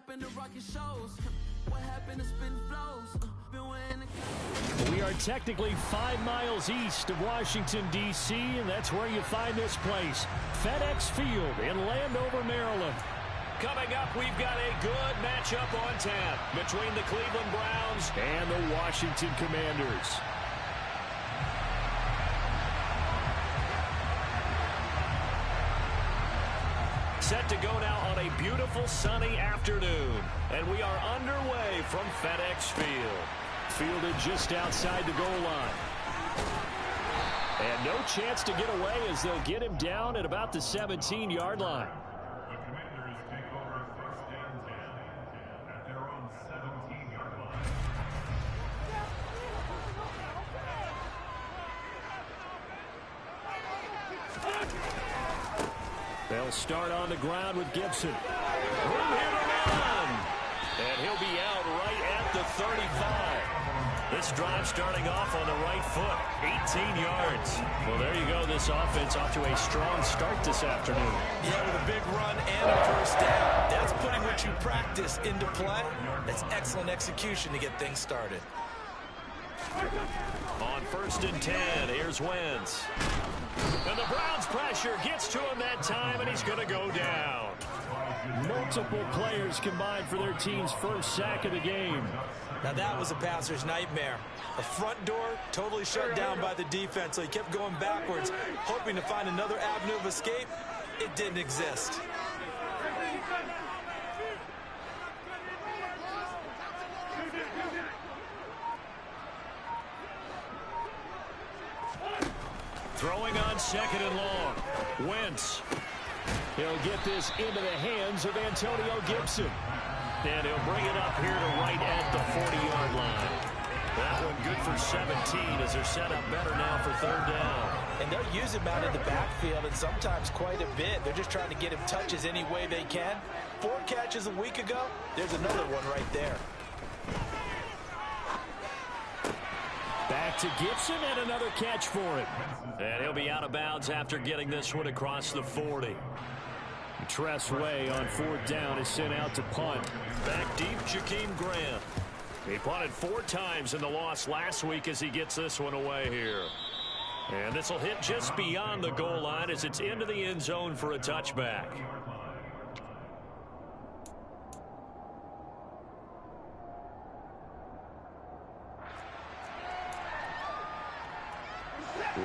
happened to rocket shows? What happened to spin flows? Been wearing the... We are technically 5 miles east of Washington, D.C., and that's where you find this place, FedEx Field in Landover, Maryland. Coming up, we've got a good matchup on tap between the Cleveland Browns and the Washington Commanders. Set to go now on a beautiful sunny afternoon, and we are underway from FedEx Field. Fielded just outside the goal line. And no chance to get away as they'll get him down at about the 17-yard line. The Commanders take over first and 10 at their own 17-yard line. They'll start on the ground with Gibson. Room here to run. And he'll be out right at the 35. This drive starting off on the right foot. 18 yards. Well, there you go. This offense off to a strong start this afternoon. Yeah, with a big run and a first down. That's putting what you practice into play. That's excellent execution to get things started. On first and 10, here's Wentz. And the Browns pressure gets to him that time, and he's going to go down. Multiple players combined for their team's first sack of the game. Now that was a passer's nightmare. The front door totally shut down by the defense, so he kept going backwards, hoping to find another avenue of escape. It didn't exist. Throwing on second and long. Wentz. He'll get this into the hands of Antonio Gibson. And he'll bring it up here to right at the 40-yard line. That one good for 17 as they're set up better now for third down. And they'll use him out in the backfield, and sometimes quite a bit. They're just trying to get him touches any way they can. 4 catches a week ago. There's another one right there. Back to Gibson and another catch for him. And he'll be out of bounds after getting this one across the 40. Tress Way on fourth down is sent out to punt. Back deep, Jakeem Grant. He punted 4 times in the loss last week as he gets this one away here. And this will hit just beyond the goal line as it's into the end zone for a touchback.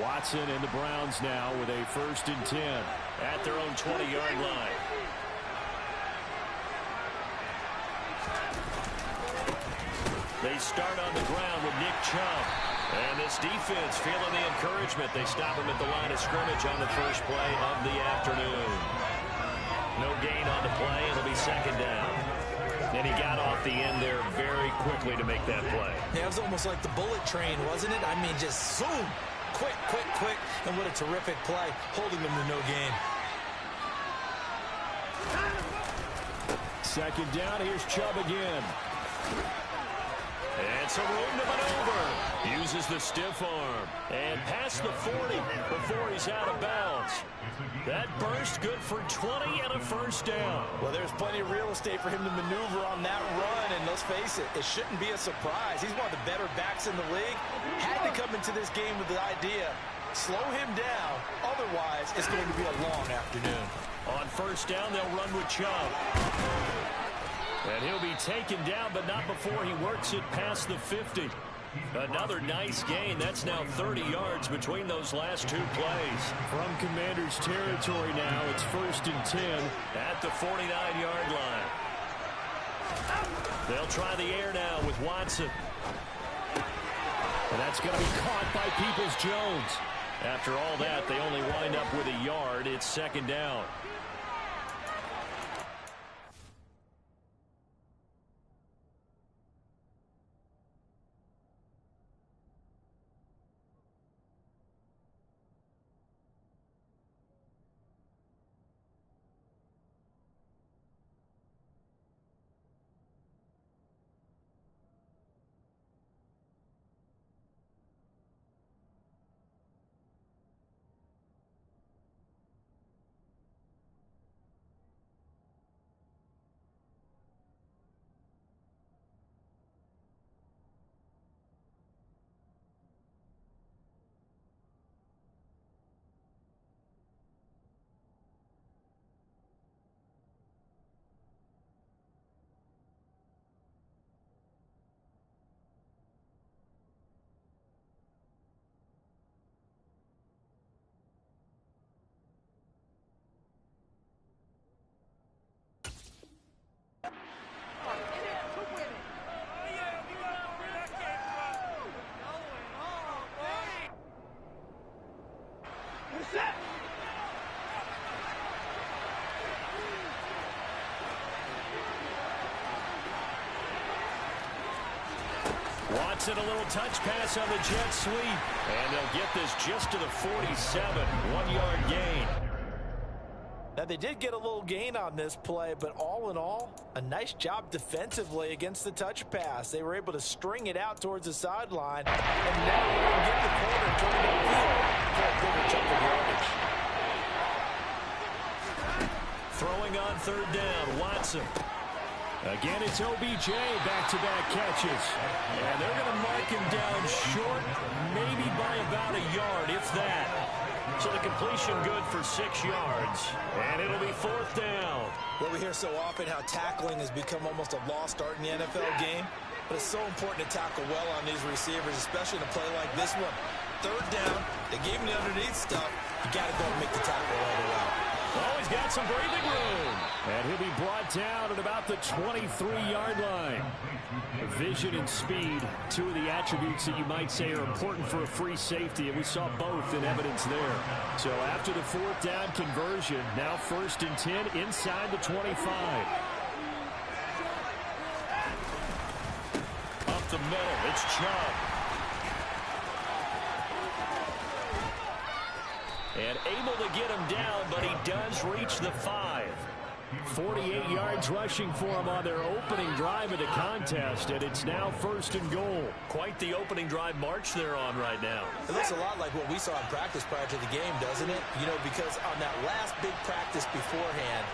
Watson and the Browns now with a first and 10 at their own 20-yard line. They start on the ground with Nick Chubb. And this defense feeling the encouragement. They stop him at the line of scrimmage on the first play of the afternoon. No gain on the play. It'll be second down. And he got off the end there very quickly to make that play. Yeah, it was almost like the bullet train, wasn't it? I mean, just zoom. Quick, quick, quick. And what a terrific play, holding them to no gain. Second down, here's Chubb again. And some room to maneuver. Uses the stiff arm. And past the 40 before he's out of bounds. That burst good for 20 and a first down. Well, there's plenty of real estate for him to maneuver on that run. And let's face it, it shouldn't be a surprise. He's one of the better backs in the league. Had to come into this game with the idea, slow him down. Otherwise, it's going to be a long afternoon. On first down, they'll run with Chubb. And he'll be taken down, but not before he works it past the 50. Another nice gain. That's now 30 yards between those last 2 plays. From Commanders territory now, it's first and 10 at the 49-yard line. They'll try the air now with Watson. And that's going to be caught by Peoples-Jones. After all that, they only wind up with a yard. It's second down. Watson, a little touch pass on the jet sweep. And they'll get this just to the 47. 1-yard gain. Now, they did get a little gain on this play, but all in all, a nice job defensively against the touch pass. They were able to string it out towards the sideline, and now we can get the corner and turn it upfield for a bigger chunk of yardage. Throwing on third down, Watson. Again, it's OBJ, back-to-back catches. And they're going to mark him down short, maybe by about a yard, if that. So the completion good for 6 yards. And it'll be fourth down. Well, we hear so often how tackling has become almost a lost art in the NFL game. But it's so important to tackle well on these receivers, especially in a play like this one. Third down, they gave him the underneath stuff. You got to go and make the tackle all the way. Oh, he's got some breathing room. And he'll be brought down at about the 23-yard line. Vision and speed, two of the attributes that you might say are important for a free safety, and we saw both in evidence there. So after the fourth down conversion, now 1st and 10 inside the 25. Up the middle, it's Chubb. And able to get him down, but he does reach the 5. 48 yards rushing for him on their opening drive of the contest, and it's now 1st and goal. Quite the opening drive march they're on right now. It looks a lot like what we saw in practice prior to the game, doesn't it? You know, because on that last big practice beforehand,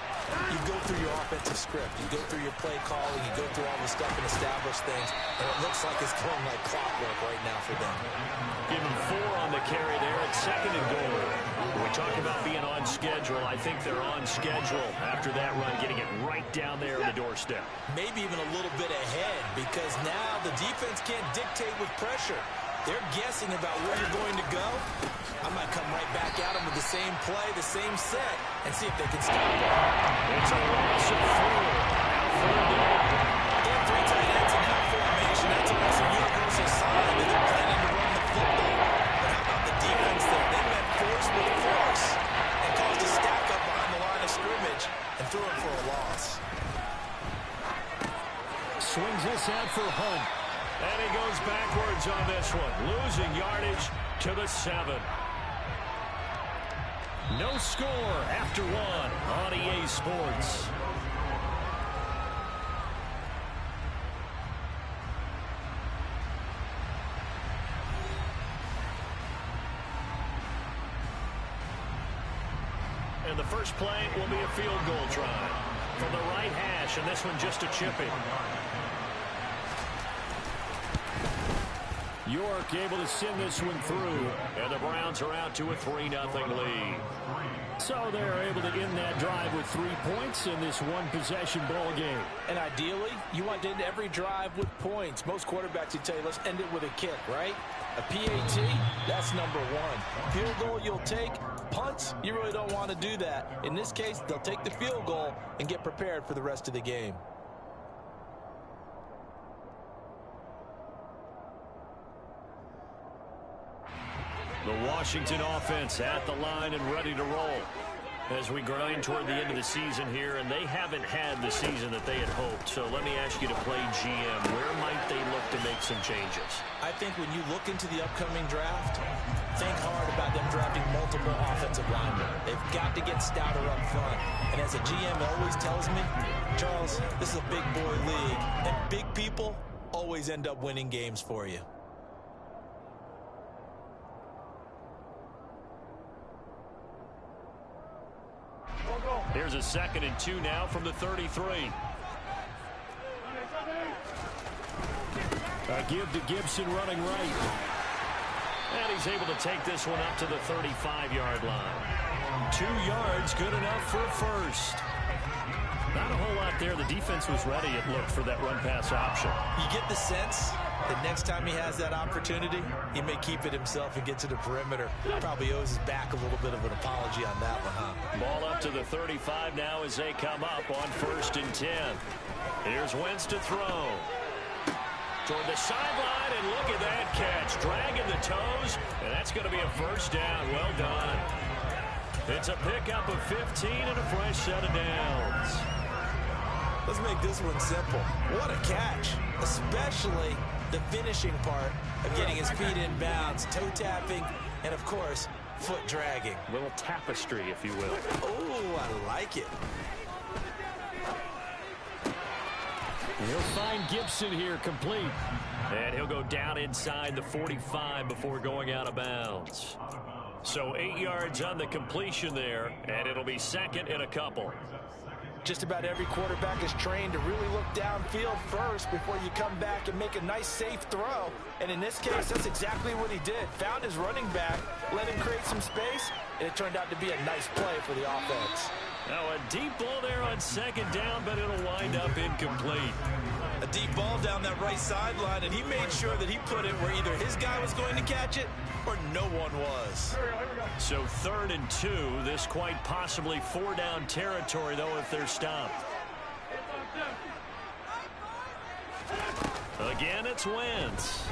you go through your offensive script, you go through your play calling, you go through all the stuff and establish things, and it looks like it's going like clockwork right now for them. Give him 4 on the carry there at 2nd and goal. When we talk about being on schedule, I think they're on schedule after that run, getting it right down there on the doorstep. Maybe even a little bit ahead, because now the defense can't dictate with pressure. They're guessing about where you're going to go. I might come right back at them with the same play, the same set, and see if they can stop it. It's a loss of 4. Now 3rd down. They have 3 tight ends in that formation. That's almost a universal sign that they're planning to run the football. But how about the defense there? They met force with force and caused a stack up behind the line of scrimmage and threw it for a loss. Swings this out for Hunt. And he goes backwards on this one, losing yardage to the 7. No score after 1 on EA Sports. And the first play will be a field goal try from the right hash, and this one just a chipping. York able to send this one through. And the Browns are out to a 3-0 lead. So they're able to end that drive with 3 points in this one-possession ball game. And ideally, you want to end every drive with points. Most quarterbacks would tell you, let's end it with a kick, right? A PAT, that's number 1. Field goal you'll take. Punts, you really don't want to do that. In this case, they'll take the field goal and get prepared for the rest of the game. The Washington offense at the line and ready to roll as we grind toward the end of the season here, and they haven't had the season that they had hoped. So let me ask you to play GM. Where might they look to make some changes? I think when you look into the upcoming draft, think hard about them drafting multiple offensive linemen. They've got to get stouter up front. And as a GM always tells me, Charles, this is a big boy league, and big people always end up winning games for you. Here's a 2nd and 2 now from the 33. A give to Gibson running right. And he's able to take this one up to the 35-yard line. 2 yards, good enough for a first. Not a whole lot there. The defense was ready, it looked, for that run-pass option. You get the sense that next time he has that opportunity, he may keep it himself and get to the perimeter. Probably owes his back a little bit of an apology on that one, huh? Ball up to the 35 now as they come up on 1st and 10. Here's Wentz to throw. Toward the sideline, and look at that catch. Dragging the toes, and that's going to be a first down. Well done. It's a pickup of 15 and a fresh set of downs. Let's make this one simple. What a catch, especially the finishing part of getting his feet in bounds, toe tapping, and of course, foot dragging. A little tapestry, if you will. Oh, I like it. And he'll find Gibson here complete. And he'll go down inside the 45 before going out of bounds. So 8 yards on the completion there, and it'll be second and a couple. Just about every quarterback is trained to really look downfield first before you come back and make a nice, safe throw. And in this case, that's exactly what he did. Found his running back, let him create some space, and it turned out to be a nice play for the offense. Now a deep ball there on second down, but it'll wind up incomplete. A deep ball down that right sideline, and he made sure that he put it where either his guy was going to catch it or no one was. So 3rd and 2, this quite possibly 4-down territory, though, if they're stopped. Again, it's Wentz.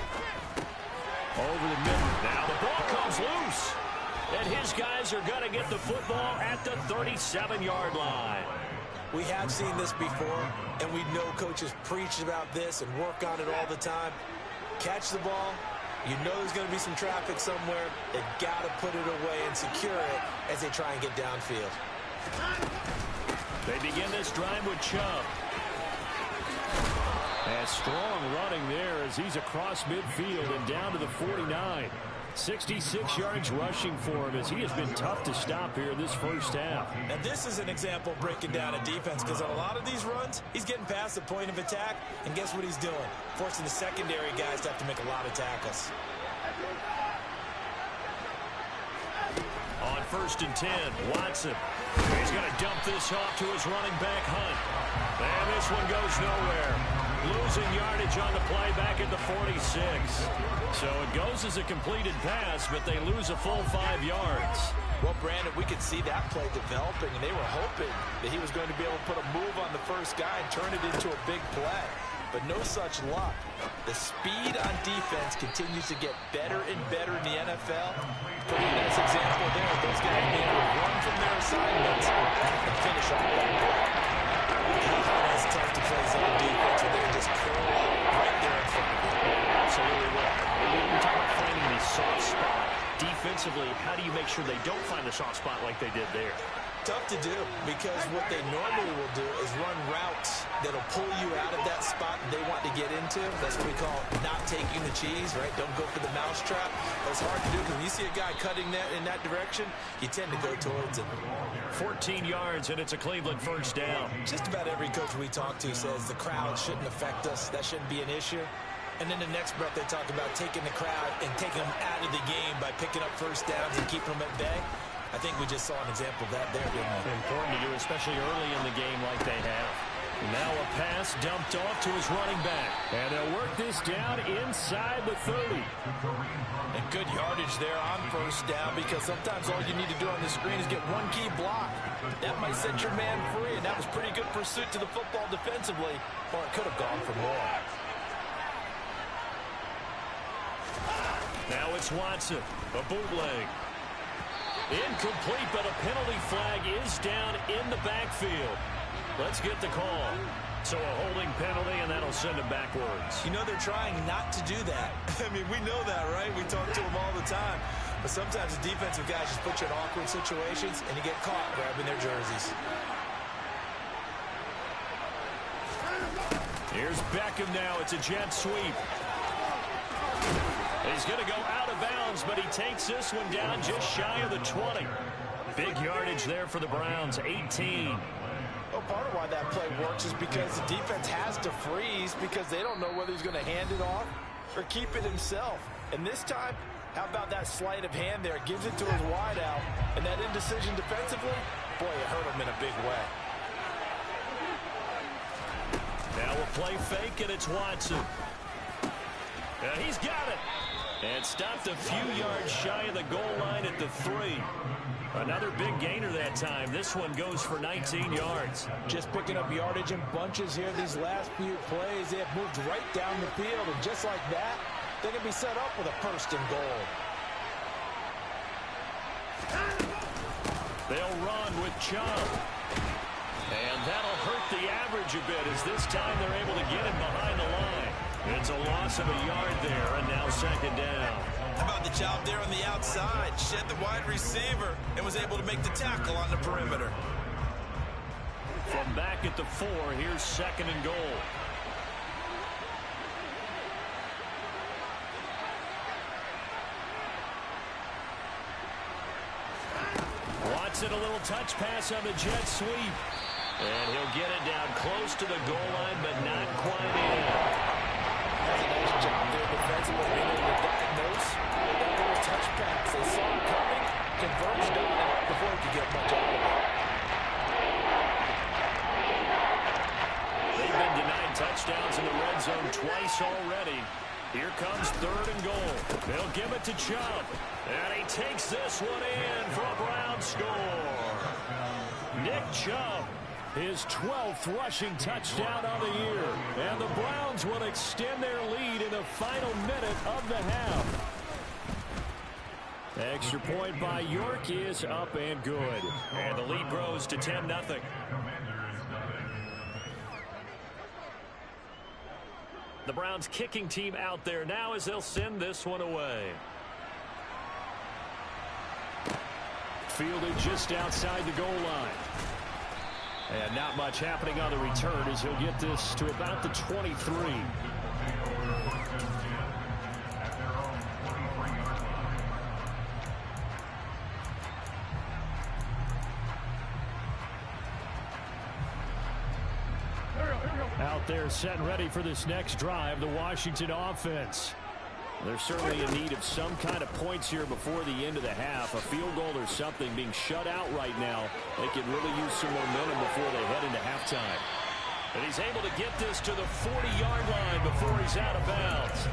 Over the middle. Now the ball comes loose. And his guys are going to get the football at the 37-yard line. We have seen this before, and we know coaches preach about this and work on it all the time. Catch the ball. You know there's going to be some traffic somewhere. They've got to put it away and secure it as they try and get downfield. They begin this drive with Chubb. And strong running there as he's across midfield and down to the 49. 66 yards rushing for him as he has been tough to stop here this first half. And this is an example of breaking down a defense, because on a lot of these runs, he's getting past the point of attack, and guess what he's doing? Forcing the secondary guys to have to make a lot of tackles. On 1st and 10, Watson. He's going to dump this off to his running back, Hunt. And this one goes nowhere. Losing yardage on the play back at the 46. So it goes as a completed pass, but they lose a full 5 yards. Well, Brandon, we could see that play developing, and they were hoping that he was going to be able to put a move on the first guy and turn it into a big play. But no such luck. The speed on defense continues to get better and better in the NFL. Pretty nice example there. Those guys being able to run from their assignments and finish off that play. It's tough to play zone defense when they just curl up right there in front of you. Absolutely. We're talking about finding the soft spot. Defensively, how do you make sure they don't find the soft spot like they did there? Tough to do, because what they normally will do is run routes that'll pull you out of that spot they want to get into. That's what we call not taking the cheese, right? Don't go for the mousetrap. That's hard to do, because when you see a guy cutting that in that direction, you tend to go towards it. 14 yards, and it's a Cleveland first down. Just about every coach we talk to says the crowd shouldn't affect us. That shouldn't be an issue. And then the next breath, they talk about taking the crowd and taking them out of the game by picking up first downs and keeping them at bay. I think we just saw an example of that there, didn't we? Important to do, especially early in the game like they have. Now a pass dumped off to his running back. And they'll work this down inside the 30. And good yardage there on first down, because sometimes all you need to do on the screen is get one key block. That might set your man free, and that was pretty good pursuit to the football defensively, or it could have gone for more. Now it's Watson, a bootleg. Incomplete, but a penalty flag is down in the backfield. Let's get the call. So a holding penalty, and that'll send him backwards. You know, they're trying not to do that. I mean, we know that, right? We talk to them all the time. But sometimes the defensive guys just put you in awkward situations, and you get caught grabbing their jerseys. Here's Beckham now. It's a jet sweep. He's going to go out of bounds, but he takes this one down just shy of the 20. Big yardage there for the Browns, 18. Well, part of why that play works is because the defense has to freeze, because they don't know whether he's going to hand it off or keep it himself. And this time, how about that sleight of hand there? Gives it to his wideout, and that indecision defensively, boy, it hurt him in a big way. Now a play fake, and it's Watson. He's got it. And stopped a few yards shy of the goal line at the 3. Another big gainer that time. This one goes for 19 yards. Just picking up yardage in bunches here these last few plays. They have moved right down the field, and just like that, they're going to be set up with a first and goal. They'll run with Chubb. And that'll hurt the average a bit, as this time they're able to get him behind the line. It's a loss of a yard there, and now second down. How about the job there on the outside? Shed the wide receiver and was able to make the tackle on the perimeter. From back at the 4, here's second and goal. Watson, a little touch pass on the jet sweep. And he'll get it down close to the goal line, but not quite in. That's a nice job there defensively, being able to diagnose that little touch pass. They saw it coming, converged on it before he could get much out of it. They've been denied touchdowns in the red zone twice already. Here comes third and goal. They'll give it to Chubb. And he takes this one in for a Browns score. Nick Chubb, his 12th rushing touchdown of the year. And the Browns will extend their lead in the final minute of the half. Extra point by York is up and good. And the lead grows to 10-0. The Browns kicking team out there now as they'll send this one away. Fielded just outside the goal line. And not much happening on the return as he'll get this to about the 23. Out there set and ready for this next drive, the Washington offense. They're certainly in need of some kind of points here before the end of the half. A field goal or something, being shut out right now. They could really use some momentum before they head into halftime. And he's able to get this to the 40-yard line before he's out of bounds.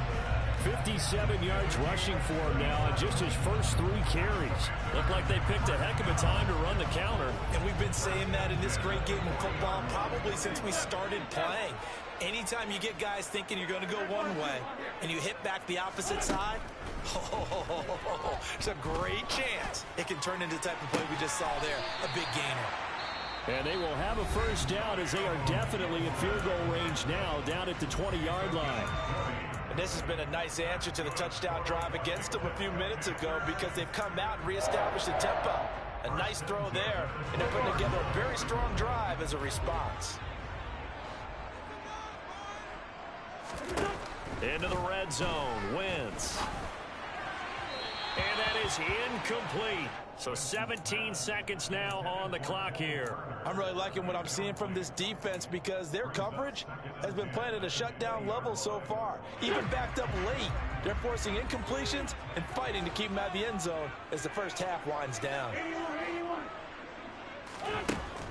57 yards rushing for him now on just his first 3 carries. Looked like they picked a heck of a time to run the counter. And we've been saying that in this great game of football probably since we started playing. Anytime you get guys thinking you're going to go one way and you hit back the opposite side, it's a great chance it can turn into the type of play we just saw there, a big gainer. And they will have a first down as they are definitely in field goal range now, down at the 20-yard line. And this has been a nice answer to the touchdown drive against them a few minutes ago because they've come out and reestablished the tempo. A nice throw there, and they're putting together a very strong drive as a response. Into the red zone, Wentz. And that is incomplete. So 17 seconds now on the clock here. I'm really liking what I'm seeing from this defense because their coverage has been playing at a shutdown level so far. Even backed up late, they're forcing incompletions and fighting to keep them out of the end zone as the first half winds down.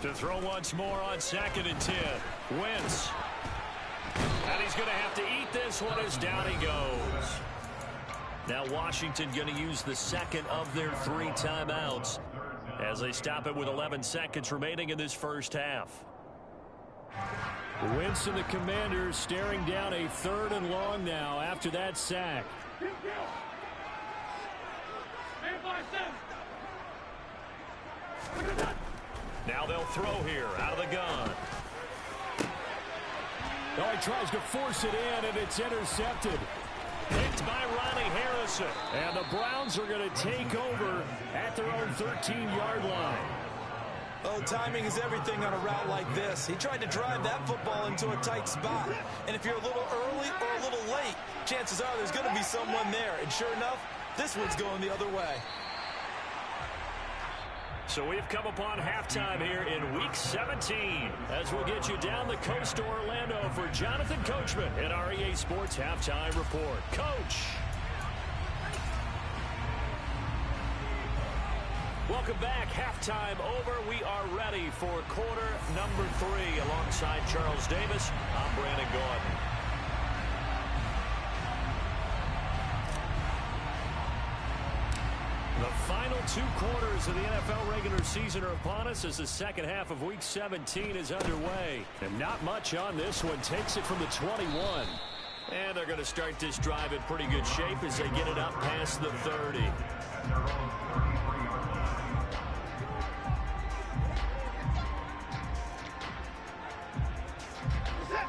To throw once more on 2nd and 10. Wentz. And he's going to have to eat this one as down he goes. Now Washington going to use the second of their 3 timeouts as they stop it with 11 seconds remaining in this first half. Wentz and the Commanders staring down a 3rd and long now after that sack. Now they'll throw here out of the gun. Oh, he tries to force it in, and it's intercepted. Picked by Riley Harrison. And the Browns are going to take over at their own 13-yard line. Oh, timing is everything on a route like this. He tried to drive that football into a tight spot. And if you're a little early or a little late, chances are there's going to be someone there. And sure enough, this one's going the other way. So we've come upon halftime here in Week 17 as we'll get you down the coast to Orlando for Jonathan Coachman in our EA Sports Halftime Report. Coach. Welcome back. Halftime over. We are ready for quarter number 3 alongside Charles Davis. I'm Brandon Gaudin. The final 2 quarters of the NFL regular season are upon us as the second half of Week 17 is underway. And not much on this one. Takes it from the 21. And they're going to start this drive in pretty good shape as they get it up past the 30.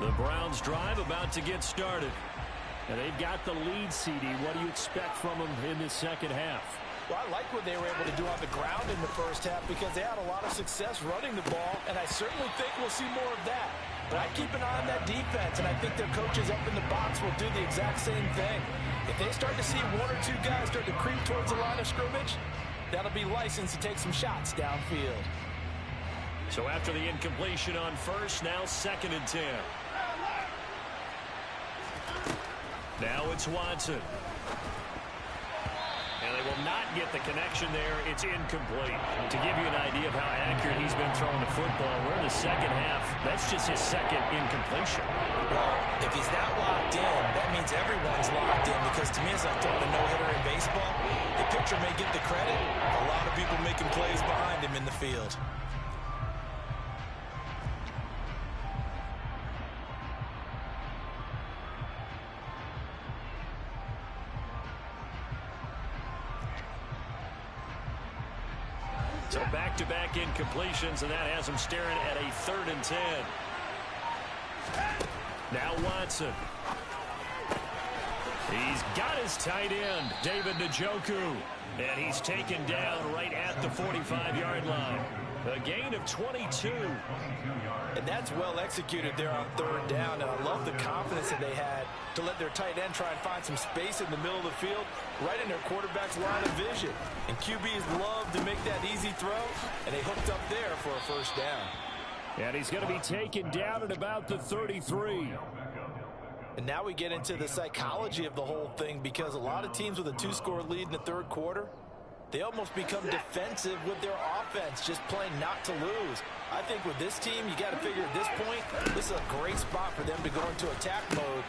The Browns drive about to get started. And they've got the lead, CD. What do you expect from them in this second half? Well, I like what they were able to do on the ground in the first half because they had a lot of success running the ball, and I certainly think we'll see more of that. But I keep an eye on that defense, and I think their coaches up in the box will do the exact same thing. If they start to see one or two guys start to creep towards the line of scrimmage, that'll be license to take some shots downfield. So after the incompletion on first, now 2nd and 10. Now it's Watson. And they will not get the connection there. It's incomplete. To give you an idea of how accurate he's been throwing the football, we're in the second half. That's just his second incompletion. Well, if he's not locked in, that means everyone's locked in because to me it's like throwing a no-hitter in baseball. The pitcher may get the credit. A lot of people making plays behind him in the field. So back-to-back incompletions, and that has him staring at a 3rd and 10. Now Watson. He's got his tight end, David Njoku, and he's taken down right at the 45-yard line. A gain of 22. And that's well executed there on 3rd down, and I love the confidence that they had to let their tight end try and find some space in the middle of the field, right in their quarterback's line of vision. And QBs love to make that easy throw, and they hooked up there for a 1st down. And he's going to be taken down at about the 33. And now we get into the psychology of the whole thing because a lot of teams with a 2-score lead in the 3rd quarter, they almost become defensive with their offense, just playing not to lose. I think with this team, you got to figure at this point, this is a great spot for them to go into attack mode.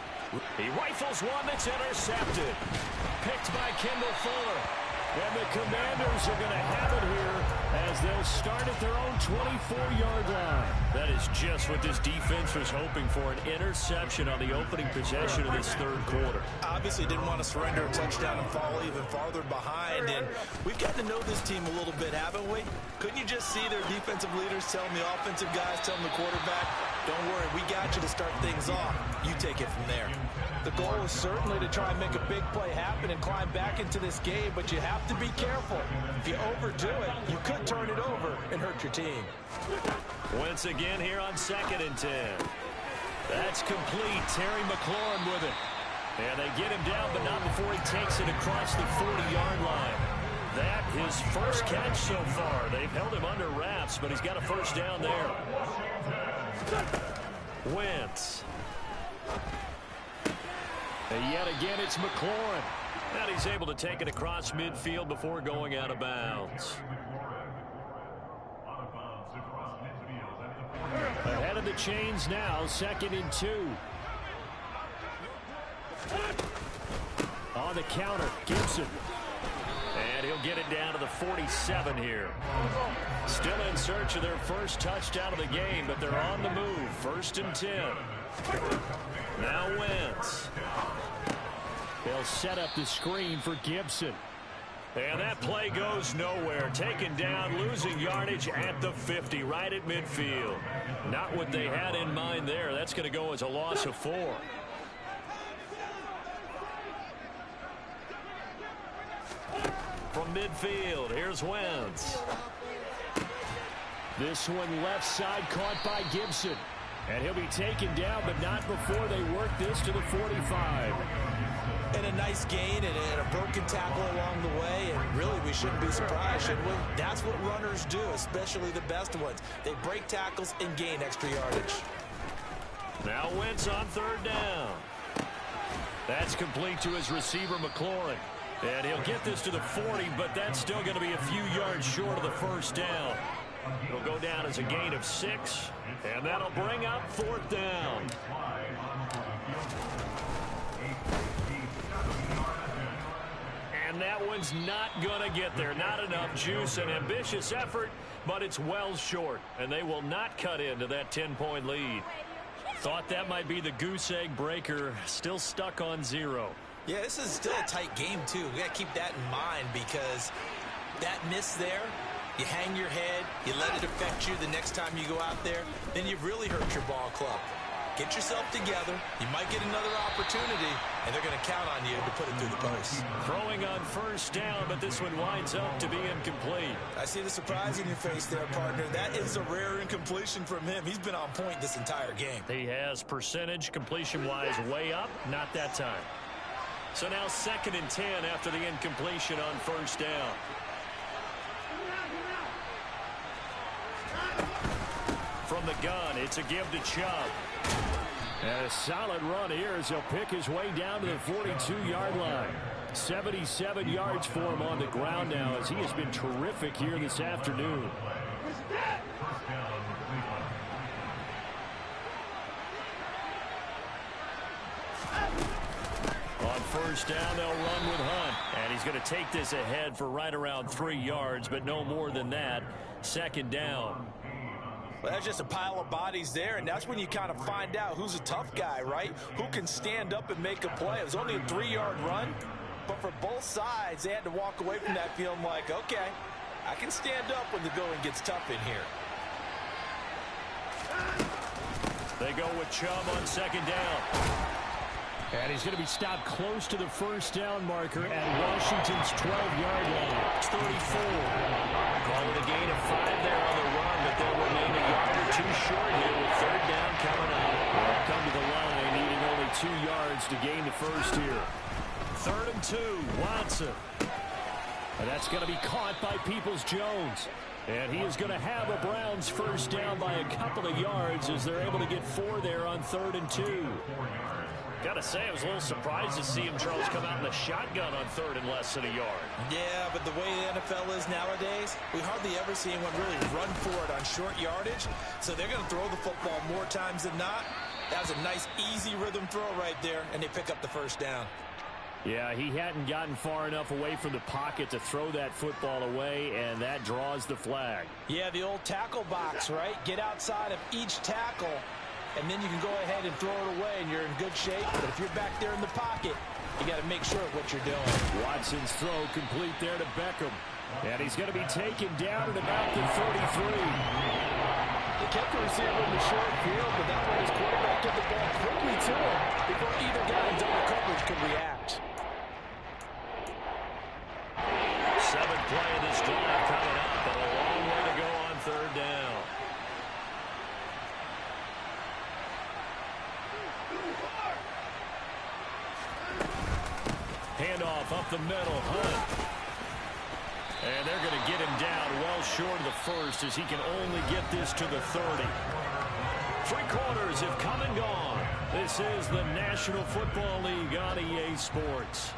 He rifles one that's intercepted. Picked by Kendall Fuller. And the Commanders are going to have it here as they'll start at their own 24-yard line. That is just what this defense was hoping for, an interception on the opening possession of this 3rd quarter. Obviously didn't want to surrender a touchdown and fall even farther behind. And we've got to know this team a little bit, haven't we? Couldn't you just see their defensive leaders telling the offensive guys, telling the quarterback, don't worry, we got you to start things off. You take it from there. The goal is certainly to try and make a big play happen and climb back into this game, but you have to be careful. If you overdo it, you could turn it over and hurt your team. Once again here on 2nd and 10. That's complete. Terry McLaurin with it. And they get him down, but not before he takes it across the 40-yard line. That his first catch so far. They've held him under wraps, but he's got a 1st down there. Wentz. And yet again, it's McLaurin. And he's able to take it across midfield before going out of bounds. Ahead of the chains now, 2nd and 2. On the counter, Gibson. And he'll get it down to the 47 here. Still in search of their first touchdown of the game, but they're on the move. 1st and 10. Now Wentz. They'll set up the screen for Gibson. And that play goes nowhere. Taken down, losing yardage at the 50, right at midfield. Not what they had in mind there. That's going to go as a loss of 4. From midfield, here's Wentz. This one left side caught by Gibson. And he'll be taken down, but not before they work this to the 45. And a nice gain and a broken tackle along the way. And really, we shouldn't be surprised, should we? That's what runners do, especially the best ones. They break tackles and gain extra yardage. Now Wentz on 3rd down. That's complete to his receiver, McLaurin. And he'll get this to the 40, but that's still going to be a few yards short of the 1st down. It'll go down as a gain of 6, and that'll bring up 4th down. And that one's not going to get there. Not enough juice. An ambitious effort, but it's well short. And they will not cut into that 10-point lead. Thought that might be the goose egg breaker. Still stuck on 0. Yeah, this is still a tight game, too. We got to keep that in mind because that miss there, you hang your head, you let it affect you the next time you go out there, then you've really hurt your ball club. Get yourself together. You might get another opportunity, and they're going to count on you to put it through the post. Throwing on first down, but this one winds up to be incomplete. I see the surprise in your face there, partner. That is a rare incompletion from him. He's been on point this entire game. He has percentage completion-wise way up, not that time. So now 2nd and 10 after the incompletion on first down. From the gun, it's a give to Chubb. And a solid run here as he'll pick his way down to the 42-yard line. 77 yards for him on the ground now as he has been terrific here this afternoon. On first down, they'll run with Hunt. And he's going to take this ahead for right around 3 yards, but no more than that. 2nd down. Well, that's just a pile of bodies there, and that's when you kind of find out who's a tough guy, right? Who can stand up and make a play. It was only a 3-yard run, but for both sides, they had to walk away from that feeling like, okay, I can stand up when the going gets tough in here. They go with Chubb on 2nd down. And he's going to be stopped close to the first down marker at Washington's 12-yard line. It's 34. Calling a gain of 5 there on the run, but they'll remain a yard or 2 short here with 3rd down coming up. They'll come to the line, needing only 2 yards to gain the first here. 3rd and 2, Watson. And that's going to be caught by Peoples-Jones. And he is going to have a Browns first down by a couple of yards as they're able to get 4 there on 3rd and 2. Got to say, I was a little surprised to see him, Charles, come out in the shotgun on 3rd and less than a yard. Yeah, but the way the NFL is nowadays, we hardly ever see anyone really run for it on short yardage. So they're going to throw the football more times than not. That was a nice, easy rhythm throw right there, and they pick up the first down. Yeah, he hadn't gotten far enough away from the pocket to throw that football away, and that draws the flag. Yeah, the old tackle box, right? Get outside of each tackle, and then you can go ahead and throw it away, and you're in good shape. But if you're back there in the pocket, you got to make sure of what you're doing. Watson's throw complete there to Beckham. And he's going to be taken down at about the 33. They kept the receiver in the short field, but that one, his quarterback took the ball quickly to him before either guy in double coverage could react. 7th play of this drive coming up, but a long way to go on 3rd down. Handoff up the middle, Hunt. And they're going to get him down well short of the first as he can only get this to the 30. 3 quarters have come and gone. This is the National Football League on EA Sports.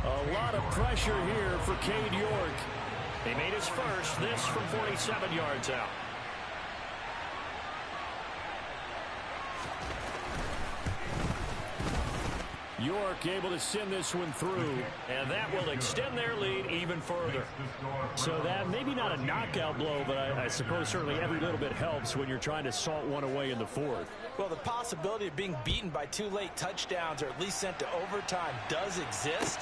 A lot of pressure here for Cade York. He made his first, this from 47 yards out. York able to send this one through, and that will extend their lead even further. So that maybe not a knockout blow, but I suppose certainly every little bit helps when you're trying to salt one away in the 4th. Well, the possibility of being beaten by 2 late touchdowns or at least sent to overtime does exist,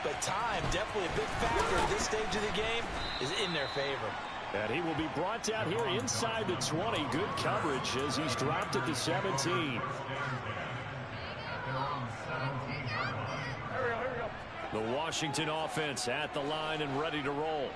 but time, definitely a big factor at this stage of the game, is in their favor. And he will be brought down here inside the 20. Good coverage as he's dropped at the 17. The Washington offense at the line and ready to roll.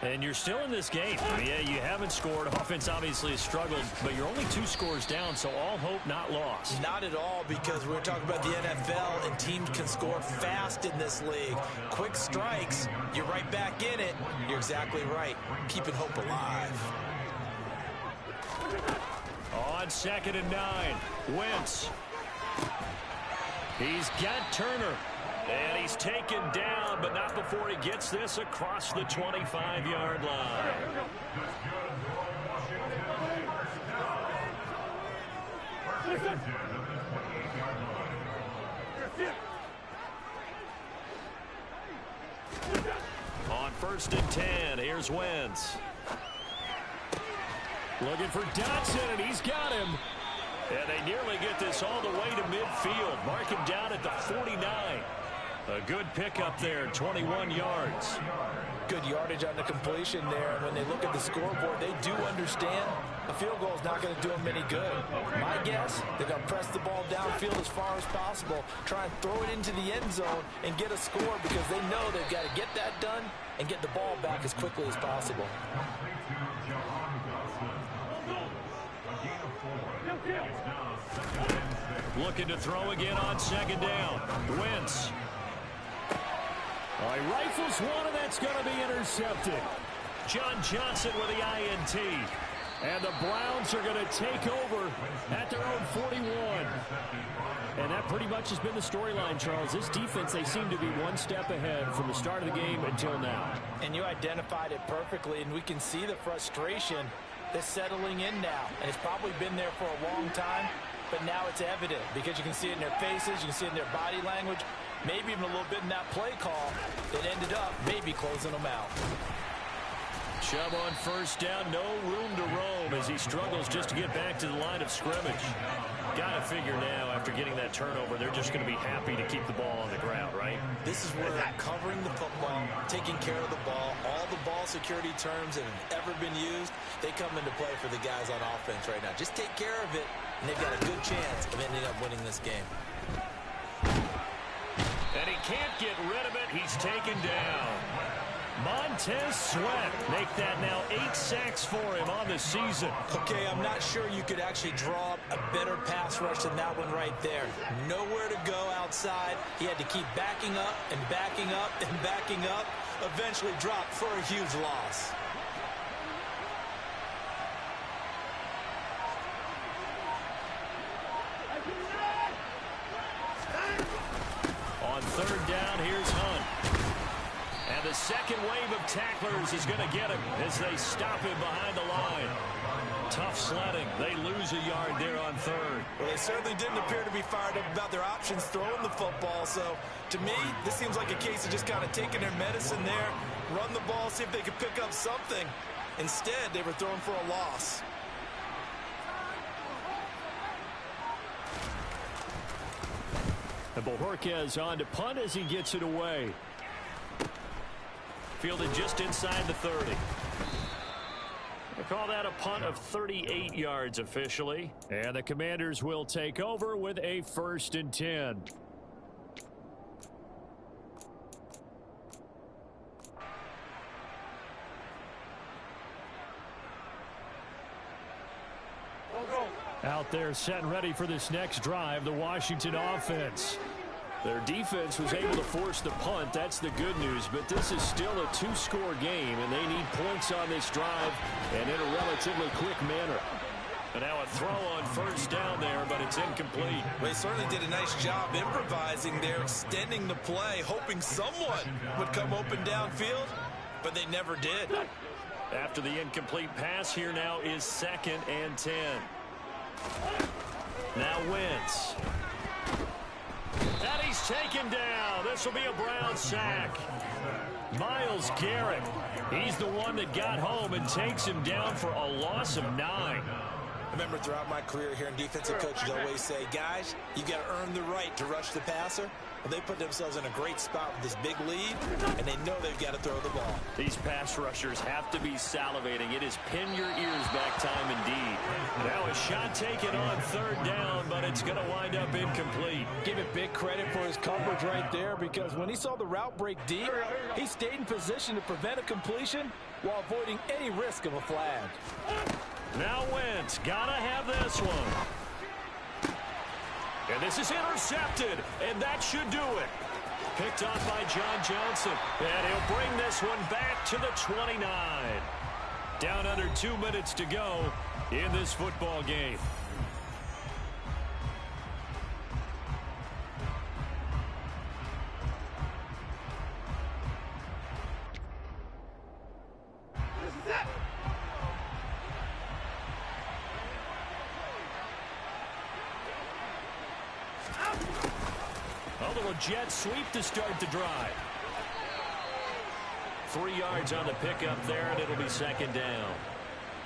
And you're still in this game. Yeah, you haven't scored. Offense obviously has struggled, but you're only 2 scores down, so all hope not lost. Not at all, because we're talking about the NFL, and teams can score fast in this league. Quick strikes, you're right back in it. You're exactly right. Keeping hope alive. On 2nd and 9, Wentz. He's got Turner. And he's taken down, but not before he gets this across the 25-yard line. On 1st and 10, here's Wentz. Looking for Dotson, and he's got him. And they nearly get this all the way to midfield. Mark him down at the 49. A good pickup there, 21 yards. Good yardage on the completion there. And when they look at the scoreboard, they do understand a field goal is not going to do them any good. My guess, they're going to press the ball downfield as far as possible, try and throw it into the end zone and get a score because they know they've got to get that done and get the ball back as quickly as possible. Looking to throw again on second down. Wentz. All right, rifles one, and that's going to be intercepted. John Johnson with the INT. And the Browns are going to take over at their own 41. And that pretty much has been the storyline, Charles. This defense, they seem to be one step ahead from the start of the game until now. And you identified it perfectly, and we can see the frustration that's settling in now. And it's probably been there for a long time, but now it's evident because you can see it in their faces, you can see it in their body language, maybe even a little bit in that play call that ended up maybe closing them out. Chubb on first down, no room to roam as he struggles just to get back to the line of scrimmage. Got to figure now, after getting that turnover, they're just going to be happy to keep the ball on the ground, right? This is where covering the football, taking care of the ball, all the ball security terms that have ever been used, they come into play for the guys on offense right now. Just take care of it, and they've got a good chance of ending up winning this game. And he can't get rid of it. He's taken down. Montez Sweat make that now 8 sacks for him on the season. Okay, I'm not sure you could actually draw up a better pass rush than that one right there. Nowhere to go outside. He had to keep backing up and backing up and backing up. Eventually dropped for a huge loss. On third down, here's Hunt. And the second wave of tacklers is going to get him as they stop him behind the line. Tough sledding. They lose a yard there on third. Well, they certainly didn't appear to be fired up about their options throwing the football. So, to me, this seems like a case of just kind of taking their medicine there, run the ball, see if they could pick up something. Instead, they were throwing for a loss. And Bojorquez on to punt as he gets it away. Fielded just inside the 30. They call that a punt of 38 yards officially. And the Commanders will take over with a 1st and 10. Out there set and ready for this next drive, the Washington offense. Their defense was able to force the punt. That's the good news. But this is still a 2-score game, and they need points on this drive and in a relatively quick manner. And now a throw on first down there, but it's incomplete. They certainly did a nice job improvising there, extending the play, hoping someone would come open downfield, but they never did. After the incomplete pass, here now is 2nd and 10. Now Wentz. And he's taken down. This will be a Brown sack. Myles Garrett. He's the one that got home and takes him down for a loss of 9. I remember throughout my career here in defensive coaches always say, guys, you got to earn the right to rush the passer. Well, they put themselves in a great spot with this big lead, and they know they've got to throw the ball. These pass rushers have to be salivating. It is pin your ears back time indeed. Now a shot taken on third down, but it's going to wind up incomplete. Give it big credit for his coverage right there, because when he saw the route break deep, he stayed in position to prevent a completion while avoiding any risk of a flag. Now Wentz, gotta have this one. And this is intercepted, and that should do it. Picked off by John Johnson, and he'll bring this one back to the 29. Down under 2 minutes to go in this football game. Jet sweep to start the drive. 3 yards on the pickup there, and it'll be 2nd down.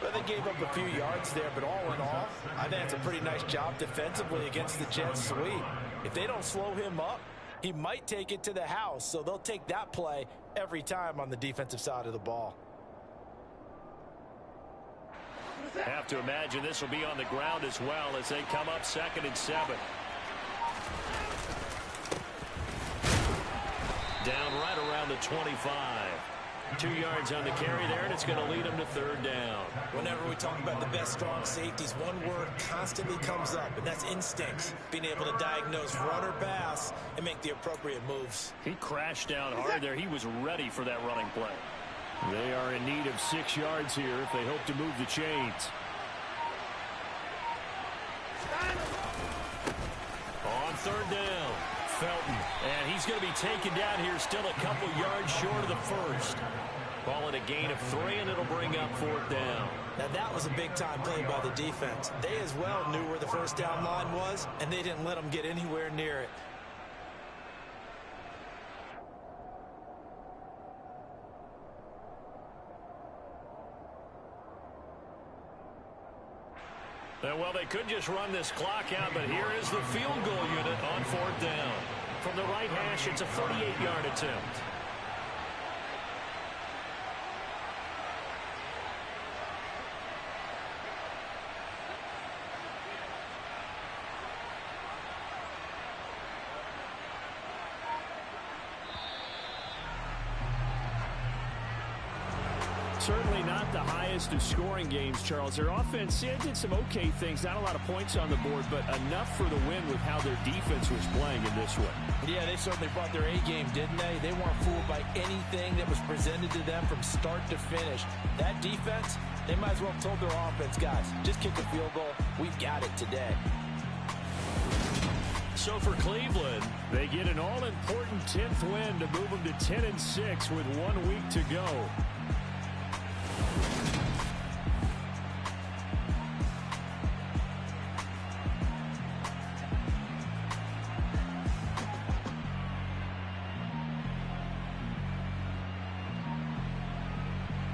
Well, they gave up a few yards there, but all in all, I think it's a pretty nice job defensively against the Jets sweep. If they don't slow him up, He might take it to the house, so they'll take that play every time on the defensive side of the ball. Have to imagine this will be on the ground as well as they come up 2nd and 7. Down right around the 25. 2 yards on the carry there, and it's going to lead them to 3rd down. Whenever we talk about the best strong safeties, one word constantly comes up, and that's instincts. Being able to diagnose run or pass and make the appropriate moves. He crashed down hard there. He was ready for that running play. They are in need of 6 yards here if they hope to move the chains. On 3rd down, Felton. And he's going to be taken down here still a couple yards short of the first. Ball at a gain of 3, and it'll bring up 4th down. Now that was a big-time play by the defense. They as well knew where the first down line was, and they didn't let them get anywhere near it. Well, they could just run this clock out, but here is the field goal unit on 4th down. From the right hash, it's a 38-yard attempt. Certainly not the highest of scoring games, Charles. Their offense did some okay things. Not a lot of points on the board, but enough for the win with how their defense was playing in this one. Yeah, they certainly brought their A-game, didn't they? They weren't fooled by anything that was presented to them from start to finish. That defense, they might as well have told their offense, guys, just kick a field goal. We've got it today. So for Cleveland, they get an all-important 10th win to move them to 10-6 with 1 week to go.